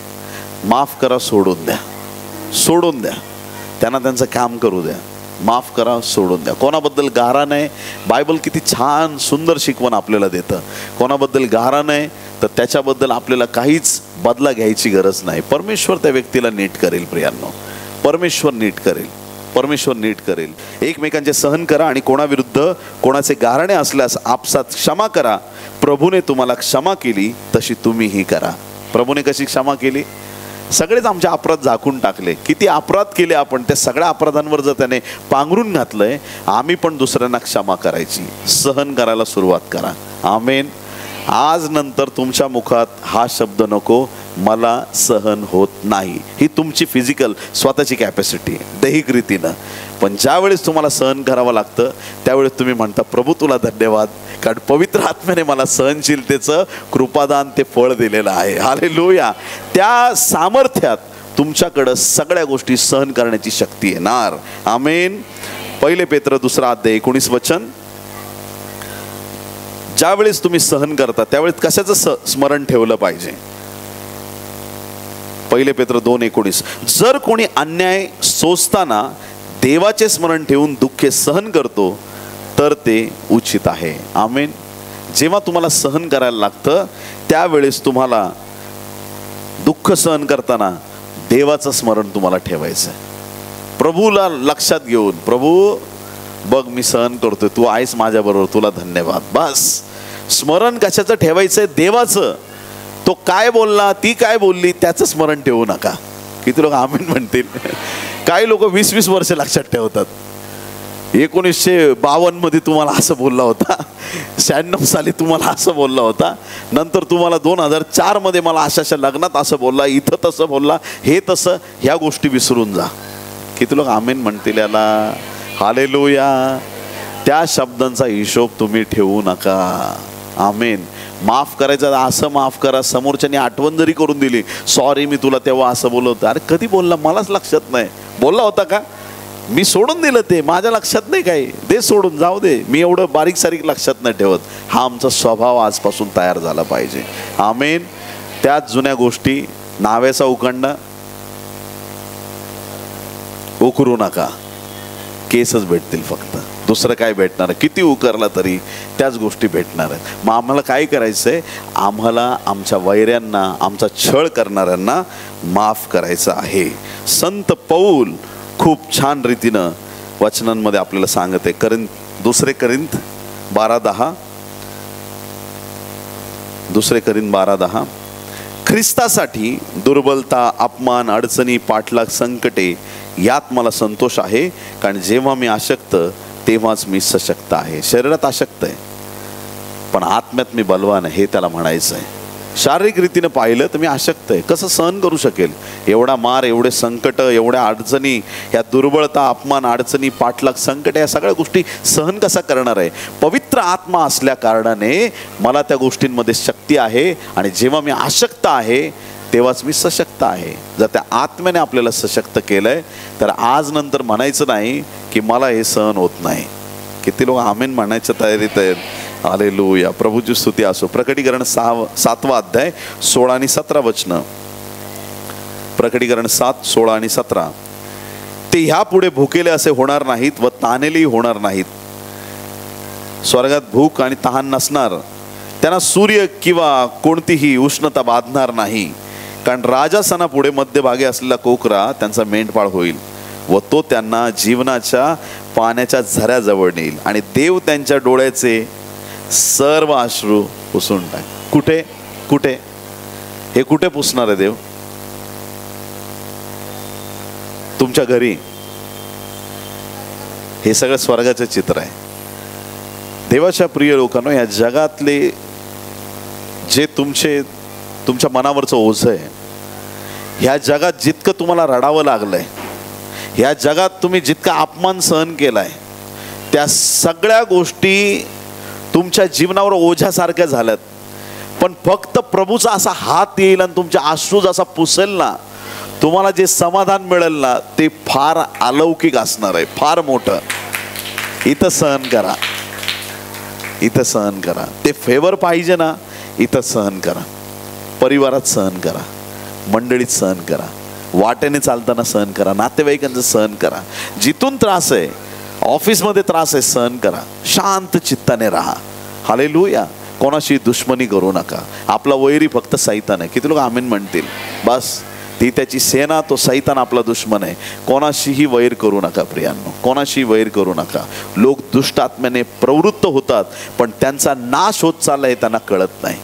माफ करा, सोडून द्या. सोडून द्या. त्यांना त्यांचं काम करू द्या. माफ करा, सोडून द्या. कोणाबद्दल गारा नाही, बायबल किती छान सुंदर शिकवण आपल्याला देतं. कोणाबद्दल गारा नाही तर त्याच्याबद्दल आपल्याला काहीच बदला घ्यायची गरज नाही. परमेश्वर त्या व्यक्तीला नीट करेल. प्रियांनो, परमेश्वर नीट करेल. परमेश्वर नीट करेल. एकमेकांचे सहन करा आणि कोणाविरुद्ध कोणाचे गाऱ्हाणे असल्यास आपसात क्षमा करा. प्रभूने तुम्हाला क्षमा केली तशी तुम्हीही करा. प्रभूने कशी क्षमा केली? सगळेच आमचे अपराध झाकून टाकले. किती अपराध केले आपण, त्या सगळ्या अपराधांवर जर त्याने पांघरून घातलंय, आम्ही पण दुसऱ्यांना क्षमा करायची, सहन करायला सुरुवात करा. आमेन. आज नंतर तुमच्या मुखात हा शब्द नको, मला सहन होत नाही. ही तुमची फिजिकल स्वतःची कॅपॅसिटी दैहिक रीतीनं. पण ज्यावेळेस तुम्हाला सहन करावं लागतं त्यावेळेस तुम्ही म्हणता, प्रभू तुला धन्यवाद, कारण पवित्र आत्म्याने मला सहनशीलतेचं कृपादान, ते फळ दिलेलं आहे. हालेलुया. त्या सामर्थ्यात तुमच्याकडं सगळ्या गोष्टी सहन करण्याची शक्ती येणार. आमेन. 1 पेत्र 2 अध्याय 19 वचन. ज्यावेळेस तुम्ही सहन करता त्यावेळेस कशाचं स्मरण ठेवलं पाहिजे? 1 पेत्र 2:19. जर कोणी अन्याय सोसताना देवाचे स्मरण ठेवून दुःखे सहन करतो तर ते उचित आहे. आमेन. जेव्हा तुम्हाला सहन करायला लागतं त्यावेळेस तुम्हाला दुःख सहन करताना देवाचं स्मरण तुम्हाला ठेवायचं. प्रभूला लक्षात घेऊन, प्रभू बघ मी सहन करतोय, तू आहेस माझ्याबरोबर, तुला धन्यवाद. बस. स्मरण कशाचं ठेवायचंय? देवाचं. तो काय बोलला, ती काय बोलली, त्याचं स्मरण ठेवू नका. किती लोक आमेन म्हणतील? काही लोक 20-20 वर्ष लक्षात ठेवतात. 1952 मध्ये तुम्हाला असं बोलला होता, 96 साली तुम्हाला असं बोलला होता, नंतर तुम्हाला 2004 मध्ये मला अशा लग्नात असं बोलला, इथं तसं बोलला, हे तसं. ह्या गोष्टी विसरून जा. किती लोक आमेन म्हणतील याला? हालेलुया. त्या शब्दांचा हिशोब तुम्ही ठेवू नका. आमेन. माफ करायचं, असं माफ करा. समोरच्याने आठवण जरी करून दिली, सॉरी मी तुला तेव्हा असं बोललो होतं. अरे कधी बोलला मलाच लक्षात नाही. बोलला होता का? मी सोडून दिलं, ते माझ्या लक्षात नाही. काही दे सोडून, जाऊ दे. मी एवढं बारीक सारीक लक्षात नाही ठेवत. हा आमचा स्वभाव आजपासून तयार झाला पाहिजे. आमेन. त्याच जुन्या गोष्टी, नावेचा उकंडा उकरू नका. केसच भेटतील फक्त, दुसरं काय भेटणार? किती उकरला तरी त्याच गोष्टी भेटणार आहेत. मग आम्हाला काय करायचंय? आम्हाला आमच्या वैऱ्यांना, आमचा छळ करणाऱ्यांना माफ करायचं आहे. संत पौल खूप छान रीतीनं वचनांमध्ये आपल्याला सांगत आहे. दुसरे करिंथ 12:10, दुसरे करिंथ 12:10, ख्रिस्तासाठी दुर्बलता, अपमान, अडचणी, पाठलाग, संकटे यात मला संतोष आहे, कारण जेव्हा मी अशक्त तेव्हाच मी सशक्त आहे. शरीरात अशक्त आहे पण आत्म्यात मी बलवान आहे, हे त्याला म्हणायचं आहे. शारीरिक रीतीने पाहिलं तर मी अशक्त आहे. कसं सहन करू शकेल एवढा मार, एवढे संकट, एवढ्या अडचणी, या दुर्बलता, अपमान, अडचणी, पाठलाग, संकट, या सगळ्या गोष्टी सहन कसा करणार आहे? पवित्र आत्मा असल्या कारणाने मला त्या गोष्टींमध्ये शक्ती आहे, आणि जेव्हा मी अशक्त आहे तेव्हाच मी सशक्त आहे. जर त्या आत्म्याने आपल्याला सशक्त केलंय तर आज नंतर म्हणायचं नाही की मला हे सहन होत नाही. किती लोक आमेन म्हणायच्या तयारीत आहेत? हालेलुया. प्रभूची स्तुती असो. प्रकटीकरण 7वा अध्याय 16 आणि 17 वचनं. प्रकटीकरण 7, 16 आणि 17. ते ह्यापुढे भुकेले असे होणार नाहीत व तानेलेही होणार नाहीत. स्वर्गात भूक आणि तहान नसणार. त्यांना सूर्य किंवा कोणतीही उष्णता बाधणार नाही, कारण राजासनापुढे मध्यभागी असलेला कोकरा त्यांचा मेंढपाळ होईल व तो त्यांना जीवनाच्या पाण्याच्या झऱ्याजवळ नेईल, आणि देव त्यांच्या डोळ्याचे सर्व अश्रू पुसून टाक. कुठे कुठे हे कुठे पुसणार आहे देव? तुमच्या घरी. हे सगळं स्वर्गाचे चित्र आहे. देवाच्या प्रिय लोकांनो, या जगातले जे तुमच्या मनावरचं ओझं आहे, ह्या जगात जितकं तुम्हाला रडावं लागलंय, ह्या जगात तुम्ही जितका अपमान सहन केलाय, त्या सगळ्या गोष्टी तुमच्या जीवनावर ओझ्यासारख्या झाल्यात. पण फक्त प्रभूचा असा हात येईल आणि तुमच्या अश्रू जसा पुसेल ना, तुम्हाला जे समाधान मिळेल ना, ते फार अलौकिक असणार आहे, फार मोठं. इथं सहन करा, इथं सहन करा. ते फेवर पाहिजे ना, इथं सहन करा. परिवारात सहन करा, मंडळीत सहन करा, वाटेने चालताना सहन करा, नातेवाईकांचं सहन करा. जिथून त्रास आहे, ऑफिसमध्ये त्रास आहे, सहन करा. शांत चित्ताने राहा. हालेलुया. कोणाशी दुश्मनी करू नका. आपला वैरी फक्त सैतान आहे. किती लोक आमीन म्हणतील? बस, ती त्याची सेना, तो सैतान आपला दुश्मन आहे. कोणाशीही वैर करू नका प्रियांनो, कोणाशीही वैर करू नका. लोक दुष्ट आत्म्याने प्रवृत्त होतात, पण त्यांचा नाश होत चालला हे त्यांना कळत नाही.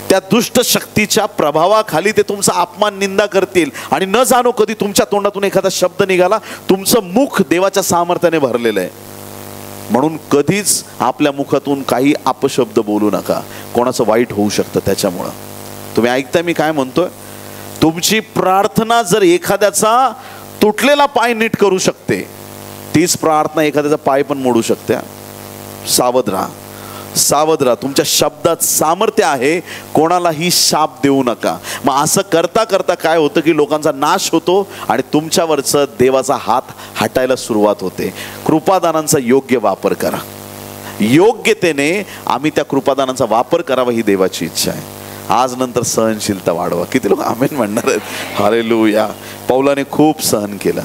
त्या दुष्ट शक्तीच्या प्रभावाखाली ते तुमचा अपमान, निंदा करतील, आणि न जाणो कधी तुमच्या तोंडातून एखादा शब्द निघाला. तुमचं मुख देवाच्या सामर्थ्याने भरलेलं आहे, म्हणून कधीच आपल्या मुखातून काही अपशब्द बोलू नका. कोणाचं वाईट होऊ शकतं त्याच्यामुळं. तुम्ही ऐकताय मी काय म्हणतोय? तुमची प्रार्थना जर एखाद्याचा तुटलेला पाय नीट करू शकते, तीच प्रार्थना एखाद्याचा पाय पण मोडू शकते. सावध राहा, सावध राहा. तुमच्या शब्दात सामर्थ्य आहे. कोणालाही शाप देऊ नका. मग असं करता करता काय होतं की लोकांचा नाश होतो आणि तुमच्यावरचं देवाचा हात हटायला सुरुवात होते. कृपादानांचा योग्य वापर करा. योग्यतेने आम्ही त्या कृपादानांचा वापर करावा ही देवाची इच्छा आहे. आज नंतर सहनशीलता वाढवा. किती लोक आमेन म्हणणार आहेत? हालेलुया. पौलाने खूप सहन केलं,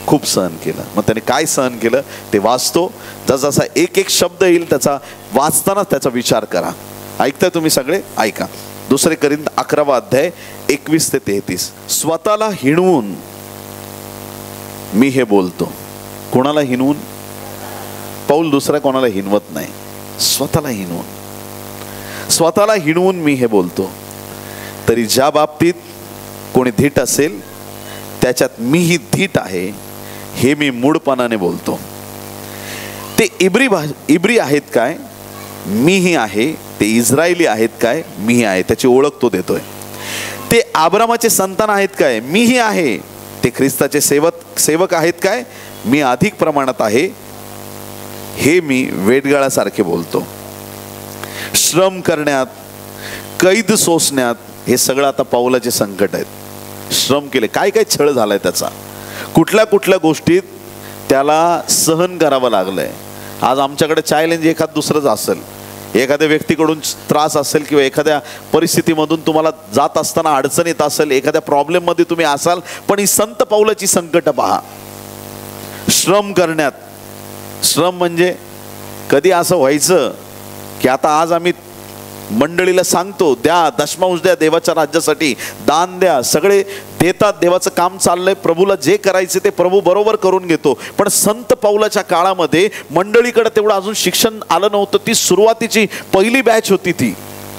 खूप सहन केलं. मग त्याने काय सहन केलं ते वाचतो. जसा एक एक शब्द येईल त्याचा वाचताना त्याचा विचार करा. ऐकताय तुम्ही सगळे? ऐका. दुसरे करिंथ 11वा अध्याय 21 ते 33. स्वतःला हिणवून मी हे बोलतो. कोणाला हिणवून? पौल दुसरा कोणाला हिणवत नाही. स्वतःला हिणवून, स्वतःला हिणवून मी हे बोलतो. तरी ज्या बाबतीत कोणी धीट असेल त्याच्यात मीही धीट आहे हे मी मूढपणाने बोलतो. ते इब्री आहेत काय? मीही आहे. ते इस्रायली आहेत काय? मीही आहे. त्याची ओळख तो देतोय. ते अब्रामाचे संतान आहेत काय? मीही आहे. ते ख्रिस्ताचे सेवक आहेत काय? मी अधिक प्रमाणात आहे. हे मी वेडगाळासारखे बोलतो. श्रम करण्यात, कैद सोसण्यात, हे सगळं आता पौलाचे संकट आहेत. श्रम केले, काय काय छळ झालाय त्याचा, कुठल्या कुठल्या गोष्टीत त्याला सहन करावं लागलंय. आज आमच्याकडे चॅलेंज एखाद दुसरंच असेल, एखाद्या व्यक्तीकडून त्रास असेल किंवा एखाद्या परिस्थितीमधून तुम्हाला जात असताना अडचण येत असेल, एखाद्या प्रॉब्लेममध्ये तुम्ही असाल, पण ही संत पौलाची संकट पहा. श्रम करण्यात, श्रम म्हणजे कधी असं व्हायचं की आता आज आम्ही मंडळीला सांगतो द्या, दशमांश द्या देवाच्या राज्यासाठी, दान द्या, सगळे देतात, देवाचं काम चाललंय, प्रभूला जे करायचे ते प्रभू बरोबर करून घेतो. पण संत पौलाच्या काळामध्ये मंडळीकडे तेवढं अजून शिक्षण आलं नव्हतं. ती सुरुवातीची पहिली बॅच होती ती,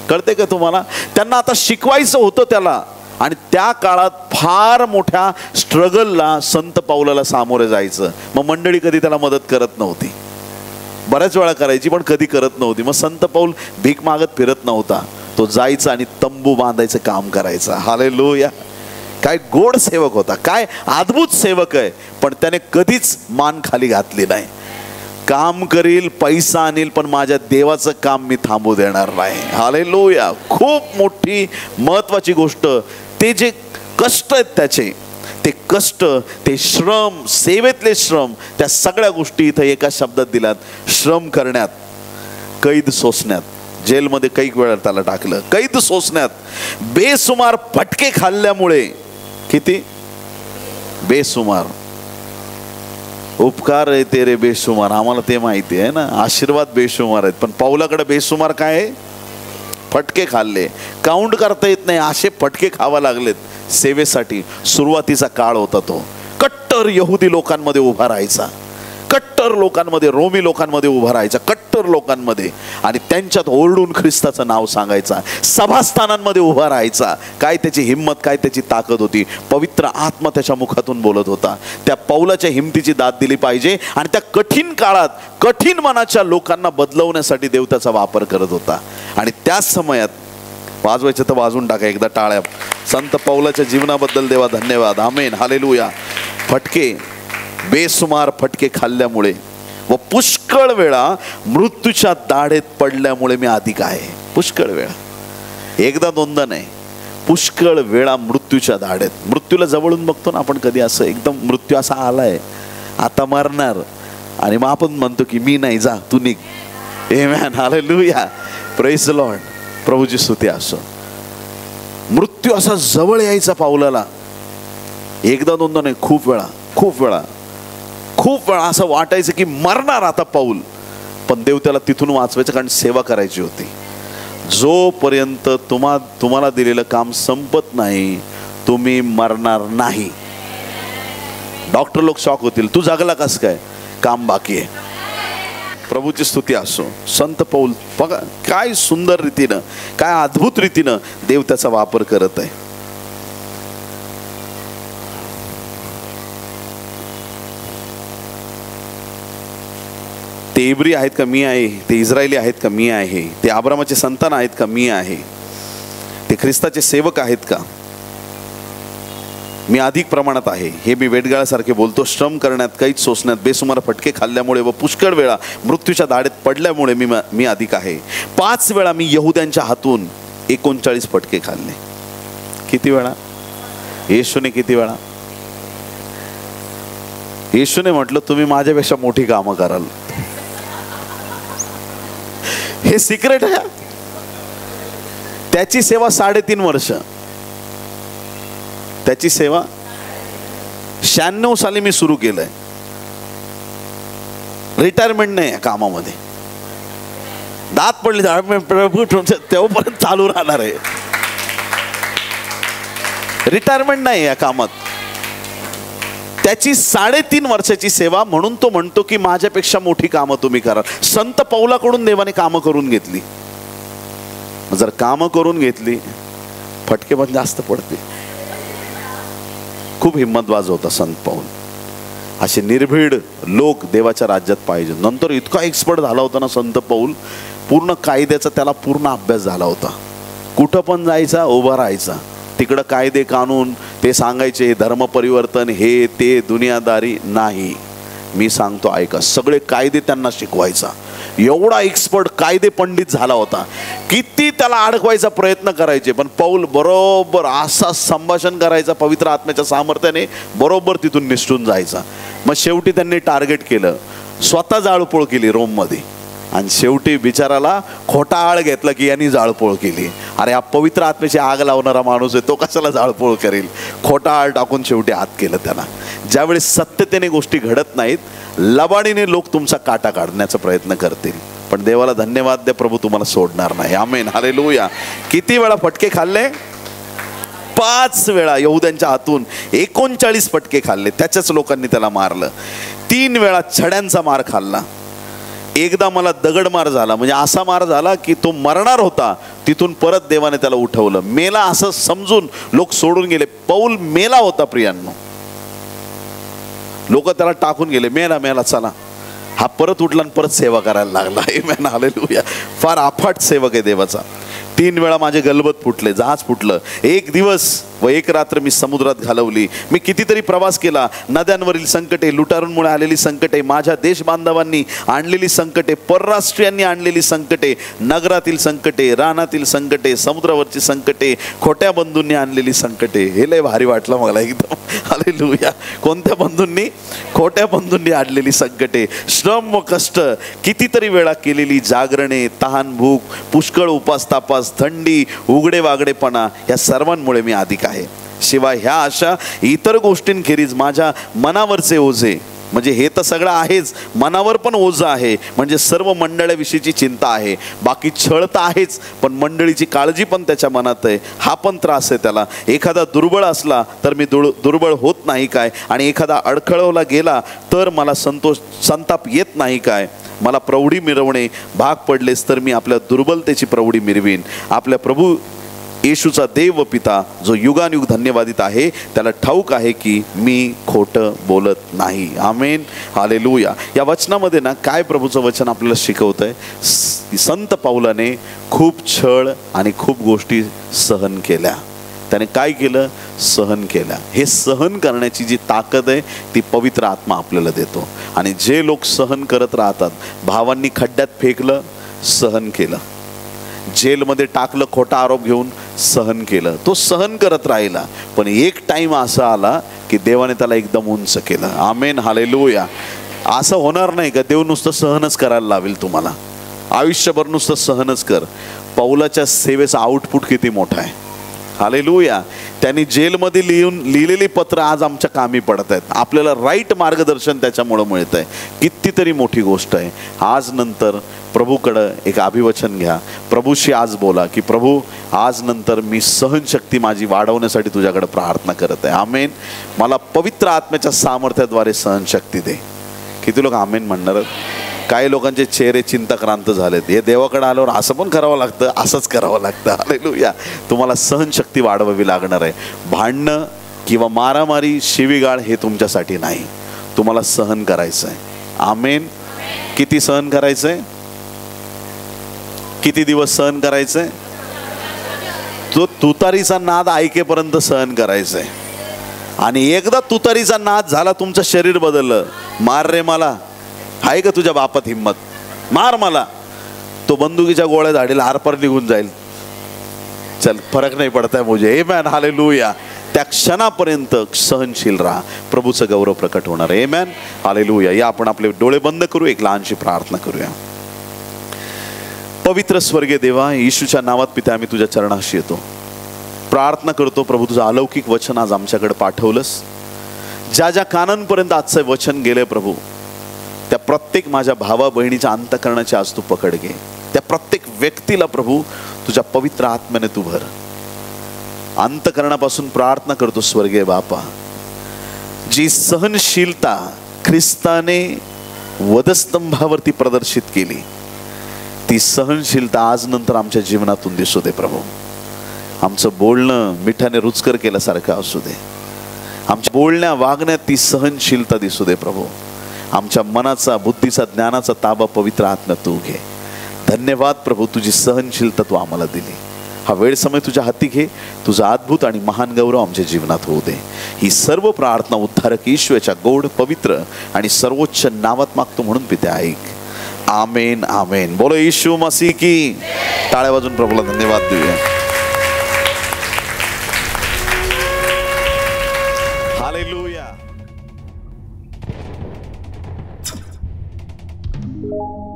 कळते का तुम्हाला? त्यांना आता शिकवायचं होतं त्याला, आणि त्या काळात फार मोठ्या स्ट्रगलला संत पौलाला सामोरे जायचं. मग मंडळी कधी त्याला मदत करत नव्हती, बऱ्याच वेळा करायची पण कधी करत नव्हती. मग संत पौल भीक मागत फिरत नव्हता, तो जायचा आणि तंबू बांधायचं काम करायचा. हालेलुया! काय गोड सेवक होता, काय अद्भुत सेवक आहे. पण त्याने कधीच मान खाली घातली नाही. काम करील, पैसा आणील, पण माझ्या देवाचं काम मी थांबू देणार नाही. हालेलुया! खूप मोठी महत्वाची गोष्ट, ते जे कष्ट आहेत त्याचे, ते कष्ट, ते श्रम, सेवेतले श्रम, त्या सगळ्या गोष्टी इथं एका शब्दात दिल्यात. श्रम करण्यात, कैद सोसण्यात, जेलमध्ये कैक वेळा त्याला टाकलं, कैद सोसण्यात, बेसुमार फटके खाल्ल्यामुळे. किती बेसुमार, उपकार आहे तेरे बेसुमार, आम्हाला ते माहिती आहे ना, आशीर्वाद बेसुमार आहेत. पण पौलाकडे बेसुमार काय आहे? फटके खाल्ले, काउंट करता येत नाही असे फटके खावा लागलेत सेवेसाठी. सुरुवातीचा काळ होता तो. कट्टर यहुदी लोकांमध्ये उभा राहायचा, कट्टर लोकांमध्ये, रोमी लोकांमध्ये उभा राहायचा, कट्टर लोकांमध्ये, आणि त्यांच्यात ओरडून ख्रिस्ताचं नाव सांगायचा. सभास्थानांमध्ये उभा राहायचा. काय त्याची हिंमत, काय त्याची ताकद होती. पवित्र आत्मा त्याच्या मुखातून बोलत होता. त्या पौलाच्या हिमतीची दाद दिली पाहिजे, आणि त्या कठीण काळात कठीण मनाच्या लोकांना बदलवण्यासाठी देव त्याचा वापर करत होता. आणि त्याच समयात वाजवायचं तर वाजून टाका एकदा टाळ्या. संत पौलाच्या जीवनाबद्दल देवा धन्यवाद. आमेन, हालेलुया. फटके, बेसुमार फटके खाल्ल्यामुळे व पुष्कळ वेळा मृत्यूच्या दाढेत पडल्यामुळे मी अधिक आहे. पुष्कळ वेळा, एकदा दोनदा नाही, पुष्कळ वेळा मृत्यूच्या दाढेत. मृत्यूला जवळून बघतो ना आपण कधी, असं एकदम मृत्यू असा आलाय, आता मरणार, आणि मग आपण म्हणतो की मी नाही, जा तू निघ. आमेन, हालेलुया, प्रेज द लॉर्ड. प्रभूची स्तुती असो. मृत्यू असा जवळ यायचा पौलाला, एकदा दोनदा नाही, खूप वेळा, खूप वेळा, खूप वेळा असं वाटायचं की मरणार आता पौल. पण देव त्याला तिथून वाचवायचं, कारण सेवा करायची होती. जोपर्यंत तुम्हाला दिलेलं काम संपत नाही, तुम्ही मरणार नाही. डॉक्टर लोक शॉक होतील, तू जागला कस काय, काम बाकी आहे. प्रभूची स्तुती असो. संत पौल बघा काय सुंदर रीतीनं, काय अद्भुत रीतीनं देव त्याचा वापर करत आहे. ते इब्री आहेत का मी आहे, ते इस्रायली आहेत का मी आहे, ते अब्रामाचे संतान आहेत का मी आहे, ते ख्रिस्ताचे सेवक आहेत का, मी अधिक प्रमाणात आहे. हे मी वेडगाळासारखे बोलतो. श्रम करण्यात, कैद सोसण्यात, बेसुमार फटके खाल्ल्यामुळे व पुष्कळ वेळा मृत्यूच्या दाढेत पडल्यामुळे मी अधिक आहे. 5 वेळा मी यहुद्यांच्या हातून 39 फटके खाल्ले. किती वेळा? येशूने किती वेळा? येशूने म्हटलं तुम्ही माझ्यापेक्षा मोठी कामं कराल. हे सिक्रेट आहे. त्याची सेवा 3.5 वर्ष, त्याची सेवा 96 साली मी सुरू केलंय. रिटायरमेंट नाही या कामामध्ये. दात पडले तेव्हापर्यंत चालू राहणार आहे. रिटायरमेंट नाही या कामात. त्याची 3.5 वर्षाची सेवा, म्हणून तो म्हणतो की माझ्यापेक्षा मोठी कामं तुम्ही करा. संत पौलाकडून देवाने कामं करून घेतली. जर कामं करून घेतली, फटके पण जास्त पडते. खूप हिम्मतबाज होता संत पौल. असे निर्भीड लोक देवाच्या राज्यात पाहिजे. नंतर इतका एक्सपर्ट झाला होता ना संत पौल, पूर्ण कायद्याचा त्याला पूर्ण अभ्यास झाला होता. कुठं पण जायचा, उभा राहायचा, तिकडं कायदे कानून ते सांगायचे, धर्म परिवर्तन हे ते दुनियादारी नाही. मी सांगतो ऐका. सगळे कायदे त्यांना शिकवायचा. एवढा एक्सपर्ट कायदे पंडित झाला होता. किती त्याला अडकवायचा प्रयत्न करायचे, पण पौल बरोबर असा संभाषण करायचा पवित्र आत्म्याच्या सामर्थ्याने, बरोबर तिथून निसटून जायचा. मग शेवटी त्यांनी टार्गेट केलं, स्वतः जाळपोळ केली रोममध्ये. आणि शेवटी बिचाराला खोटा आळ घेतला की यांनी जाळपोळ केली. अरे हा पवित्र आत्म्याची आग लावणारा माणूस आहे, तो कशाला जाळपोळ करेल. खोटा आळ टाकून शेवटी आत केलं त्याला. ज्यावेळेस सत्यतेने गोष्टी घडत नाहीत, लबाडीने लोक तुमचा काटा काढण्याचा प्रयत्न करतील, पण देवाला धन्यवाद द्या, प्रभू तुम्हाला सोडणार नाही. आमेन, हालेलुया. किती वेळा फटके खाल्ले? 5 वेळा यहुद्यांच्या हातून 39 फटके खाल्ले. त्याच्याच लोकांनी त्याला मारलं. 3 वेळा छड्यांचा मार खाल्ला. एकदा मला दगड मार झाला, म्हणजे असा मार झाला की तो मरणार होता, तिथून परत देवाने त्याला उठवलं. मेला असं समजून लोक सोडून गेले. पौल मेला होता प्रियांनो, लोक त्याला टाकून गेले, मेला मेला चला. हा परत उठला आणि परत सेवा करायला लागला. आमेन, हालेलुया. फार अफाट सेवक आहे देवाचा. 3 वेळा माझे गलबत फुटले, जहाज फुटलं. 1 दिवस व 1 रात्र मी समुद्रात घालवली. मी कितीतरी प्रवास केला. नद्यांवरील संकटे, लुटारूंमुळे आलेली संकटे, माझ्या देश बांधवांनी आणलेली संकटे, परराष्ट्रीयांनी आणलेली संकटे, नगरातील संकटे, रानातील संकटे, समुद्रावरची संकटे, खोट्या बंधूंनी आणलेली संकटे. हे लय भारी वाटलं मला एकदम. हालेलुया. कोणत्या बंधूंनी? खोट्या बंधूंनी आणलेली संकटे, श्रम व कष्ट, कितीतरी वेळा केलेली जागरणे, तहान भूक, पुष्कळ उपास तापास, थंडी, उघडे वागडेपणा, या सर्वांमुळे मी अधिक आहे. शिवाय ह्या अशा इतर गोष्टींखेरीज माझ्या मनावरचे ओझे, म्हणजे हे तर सगळं आहेच, मनावर पण ओझं आहे, म्हणजे सर्व मंडळाविषयीची चिंता आहे. बाकी छळ तर आहेच, पण मंडळीची काळजी पण त्याच्या मनात आहे. हा पण त्रास आहे त्याला. एखादा दुर्बळ असला तर मी दुर्बळ होत नाही काय, आणि एखादा अडखळवला गेला तर मला संताप येत नाही काय. मला प्रौढी मिरवणे भाग पडलेस तर मी आपल्या दुर्बलतेची प्रौढी मिरवीन. आपल्या प्रभू येशूचा देव व पिता, जो युगानुयुग धन्यवादित आहे, त्याला ठाऊक आहे की मी खोटं बोलत नाही. आमेन, हालेलुया. या वचनामध्ये ना काय प्रभूचं वचन आपल्याला शिकवत आहे? संत पौलाने खूप छळ आणि खूप गोष्टी सहन केल्या. त्याने काय केलं? सहन केल्या. हे सहन करण्याची जी ताकद आहे ती पवित्र आत्मा आपल्याला देतो. आणि जे लोक सहन करत राहतात, भावांनी खड्ड्यात फेकलं, सहन केलं, जेलमध्ये टाकलं खोटा आरोप घेऊन, सहन केलं, तो सहन करत राहिला. पण एक टाइम असा आला की देवाने त्याला एकदम उंच केलं. आमेन, हालेलुया. असं होणार नाही का देव नुसतं सहनच करायला लावेल तुम्हाला, आयुष्यभर नुसतं सहनच कर. पौलाच्या सेवेचा आउटपुट किती मोठा आहे. हालेलुया. त्यांनी जेलमध्ये लिहिलेली पत्र आज आमच्या कामी पडत आहेत. आपल्याला राईट मार्गदर्शन त्याच्यामुळं मिळत आहे. कितीतरी मोठी गोष्ट आहे. आज नंतर प्रभूकडं एक अभिवचन घ्या. प्रभूशी आज बोला की प्रभू, आज नंतर मी सहनशक्ती माझी वाढवण्यासाठी तुझ्याकडे प्रार्थना करत आहे. आमेन. मला पवित्र आत्म्याच्या सामर्थ्याद्वारे सहनशक्ती दे. किती लोक आमेन म्हणणार? काही लोकांचे चेहरे चिंताक्रांत झालेत. हे देवाकडे आल्यावर असं पण करावं लागतं, असंच करावं लागतं. हालेलुया. तुम्हाला सहनशक्ती वाढवावी लागणार आहे. भांडणं किंवा मारामारी, शिवीगाळ हे तुमच्यासाठी नाही. तुम्हाला सहन करायचं आहे. आमेन. किती सहन करायचं आहे? किती दिवस सहन करायचं आहे? तो तुतारीचा नाद ऐकेपर्यंत सहन करायचं आहे. आणि एकदा तुतारीचा नाद झाला, तुमचं शरीर बदललं, मार रे मला, आहे का तुझ्या बापात हिम्मत, मार मला, तो बंदुकीच्या गोळ्या झाडीला आरपार निघून जाईल. चल, फरक नाही पडताय मुझे. आमेन, हालेलुया. त्या क्षणापर्यंत सहनशील राहा, प्रभूचं गौरव प्रकट होणार. आमेन, हालेलुया. या आपण आपले डोळे बंद करू, एक लहानशी प्रार्थना करूया. पवित्र स्वर्गीय देवा, येशूच्या नावात पिता, आम्ही तुझ्या चरणाशी येतो. प्रार्थना करतो प्रभू, तुझं अलौकिक वचन आज आमच्याकडे पाठवलंस. ज्या ज्या कानांपर्यंत आजचं वचन गेलंय प्रभू, त्या प्रत्येक माझ्या भावा बहिणीच्या अंतःकरणाची आज तू पकड घे. त्या प्रत्येक व्यक्तीला प्रभू तुझ्या पवित्र आत्म्याने तू भर. अंतःकरणापासून प्रार्थना करतो स्वर्गीय बापा, जी सहनशीलता ख्रिस्ताने वधस्तंभावरती प्रदर्शित केली, ती सहनशीलता आज नंतर आमच्या जीवनातून दिसू दे प्रभू. आमचं बोलणं मिठाने रुचकर केल्यासारखं असू दे. आमच्या बोलण्या वागण्यात ती सहनशीलता दिसू दे प्रभू. आमच्या मनाचा, बुद्धीचा, ज्ञानाचा ताबा पवित्र आत्म्यात तू घे. धन्यवाद प्रभू, तुझी सहनशीलता तू आम्हाला दिली. हा वेळ समय तुझ्या हाती घे. तुझा अद्भुत आणि महान गौरव आमच्या जीवनात होऊ दे. ही सर्व प्रार्थना उद्धारक येशूच्या गोड पवित्र आणि सर्वोच्च नावात मागतो म्हणून पिते, ऐक. आमेन आमेन. बोलो येशू मसीह की. टाळ्या वाजून प्रभूला धन्यवाद देऊया. हालेलुया.